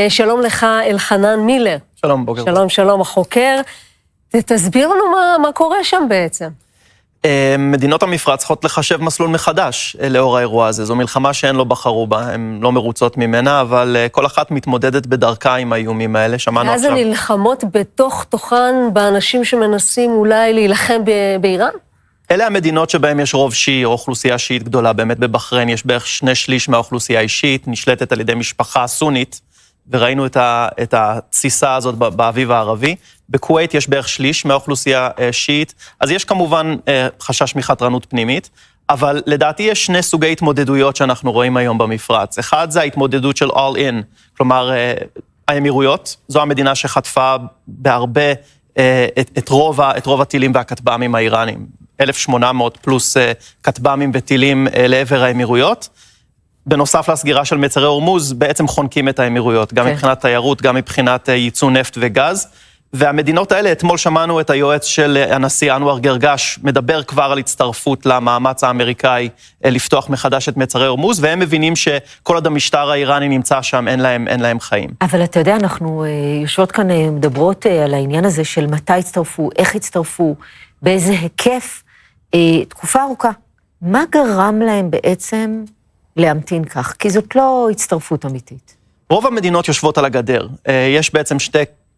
שלום לך, אלחנן מילר. שלום, בוקר. שלום, החוקר. תסביר לנו מה קורה שם בעצם. מדינות המפרץ צריכות לחשב מסלול מחדש לאור האירוע הזה. זו מלחמה שהן לא בחרו בה, הן לא מרוצות ממנה, אבל כל אחת מתמודדת בדרכה עם האיומים האלה. שמענו עכשיו. ואז הן נלחמות בתוך תוכן באנשים שמנסים אולי להילחם באיראן? אלה המדינות שבהן יש רוב שיעי או אוכלוסייה שיעית גדולה. באמת בבחריין יש בערך 2/3 מהאוכלוסייה האישית, נשלטת על ידי משפחה סונית, וראינו את התסיסה הזאת באביב הערבי. בכווית יש בערך 1/3 מהאוכלוסייה שיעית, אז יש כמובן חשש מחתרנות פנימית, אבל לדעתי יש 2 סוגי התמודדויות שאנחנו רואים היום במפרץ. אחד זה ההתמודדות של all in, כלומר האמירויות, זו המדינה שחטפה בהרבה את רוב הטילים והכטב"מים האיראנים, 1,800 פלוס כטב"מים וטילים לעבר האמירויות. בנוסף לסגירה של מצרי הורמוז, בעצם חונקים את האמירויות, גם מבחינת תיירות, גם מבחינת ייצוא נפט וגז. והמדינות האלה, אתמול שמענו את היועץ של הנשיא אנואר גרגש, מדבר כבר על הצטרפות למאמץ האמריקאי לפתוח מחדש את מצרי הורמוז, והם מבינים שכל עוד המשטר האיראני נמצא שם, אין להם חיים. אבל אתה יודע, אנחנו יושבות כאן, מדברות על העניין הזה של מתי הצטרפו, איך הצטרפו, באיזה היקף, תקופה ארוכה. מה גרם להם בעצם להמתין כך? כי זאת לא הצטרפות אמיתית. רוב המדינות יושבות על הגדר. יש בעצם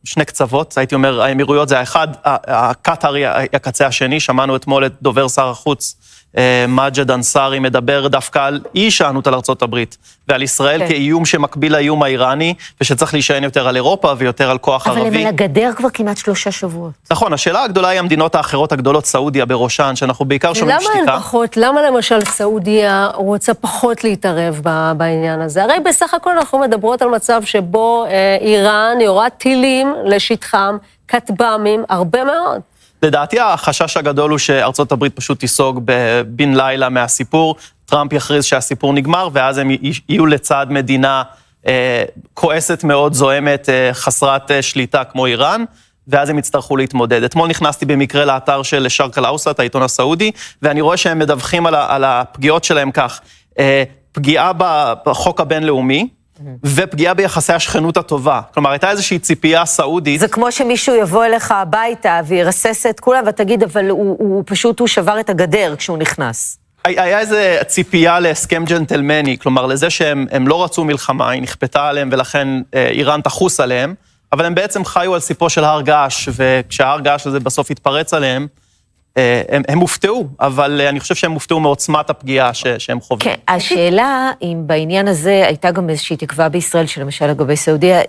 שני קצוות, הייתי אומר, האמירויות זה האחד, הקטר היא הקצה השני, שמענו אתמול את דובר שר החוץ, מג'ד אנסארי, מדבר דווקא על אי הישענות על ארצות הברית, ועל ישראל כאיום שמקביל לאיום האיראני, ושצריך להישען יותר על אירופה ויותר על כוח ערבי. אבל הם על הגדר כבר כמעט 3 שבועות. נכון, השאלה הגדולה היא המדינות האחרות הגדולות, סעודיה בראשן, שאנחנו בעיקר שומעים שתיקה. למה למשל סעודיה רוצה פחות להתערב בעניין הזה? הרי בסך הכל אנחנו מדברות על מצב שבו איראן יורה טילים לשטחם, כטב"מים, הרבה מאוד. לדעתי החשש הגדול הוא שארצות הברית פשוט תיסוג בן לילה מהסיפור, טראמפ יכריז שהסיפור נגמר, ואז הם יהיו לצד מדינה כועסת מאוד, זוהמת, חסרת שליטה כמו איראן, ואז הם יצטרכו להתמודד. אתמול נכנסתי במקרה לאתר של שרק אל-אוסט, העיתון הסעודי, ואני רואה שהם מדווחים על הפגיעות שלהם כך, פגיעה בחוק הבינלאומי, ופגיעה ביחסי השכנות הטובה. כלומר, הייתה איזושהי ציפייה סעודית. זה כמו שמישהו יבוא אליך הביתה וירסס את כולם, ותגיד, אבל הוא פשוט שבר את הגדר כשהוא נכנס. היה איזו ציפייה להסכם ג'נטלמני, כלומר, לזה שהם לא רצו מלחמה, היא נכפתה עליהם, ולכן איראן תחוס עליהם, אבל הם בעצם חיו על סיפו של הר געש, וכשההר געש הזה בסוף התפרץ עליהם, הם הופתעו, אבל אני חושב שהם הופתעו מעוצמת הפגיעה שהם חווים. כן, השאלה אם בעניין הזה הייתה גם איזושהי תקווה בישראל, שלמשל לגבי סעודיה,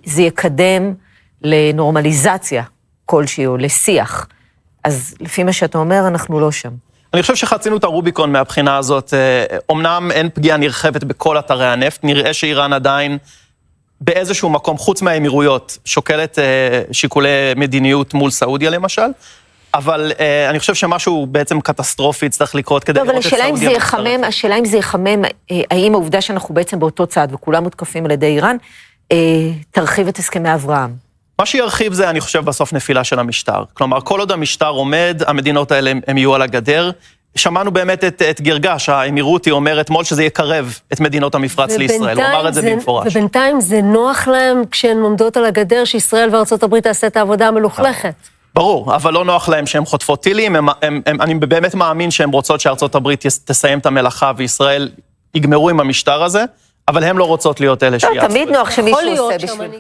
זה יקדם לנורמליזציה כלשהי או לשיח. אז לפי מה שאתה אומר, אנחנו לא שם. אני חושב שחצינו את הרוביקון מהבחינה הזאת. אמנם אין פגיעה נרחבת בכל אתרי הנפט, נראה שאיראן עדיין באיזשהו מקום, חוץ מהאמירויות, שוקלת שיקולי מדיניות מול סעודיה למשל, אבל אני חושב שמשהו בעצם קטסטרופי צריך לקרות כדי לראות את סעודיה. אבל השאלה אם זה יחמם, האם העובדה שאנחנו בעצם באותו צד וכולם מותקפים על ידי איראן, תרחיב את הסכמי אברהם. מה שירחיב זה, אני חושב, בסוף נפילה של המשטר. כלומר, כל עוד המשטר עומד, המדינות האלה הם יהיו על הגדר. שמענו באמת את גרגש, האמירותי אומר אתמול שזה יקרב את מדינות המפרץ לישראל. הוא אמר את זה במפורש. ובינתיים זה נוח להם כשהן עומדות על הגדר, שישראל וארצות הברית תעשה את העבודה המלוכלכת. ברור, אבל לא נוח להם שהן חוטפות טילים, אני באמת מאמין שהן רוצות שארצות הברית תסיים את המלאכה וישראל יגמרו עם המשטר הזה, אבל הן לא רוצות להיות אלה שיעשו. תמיד נוח שמישהו עושה בשביל.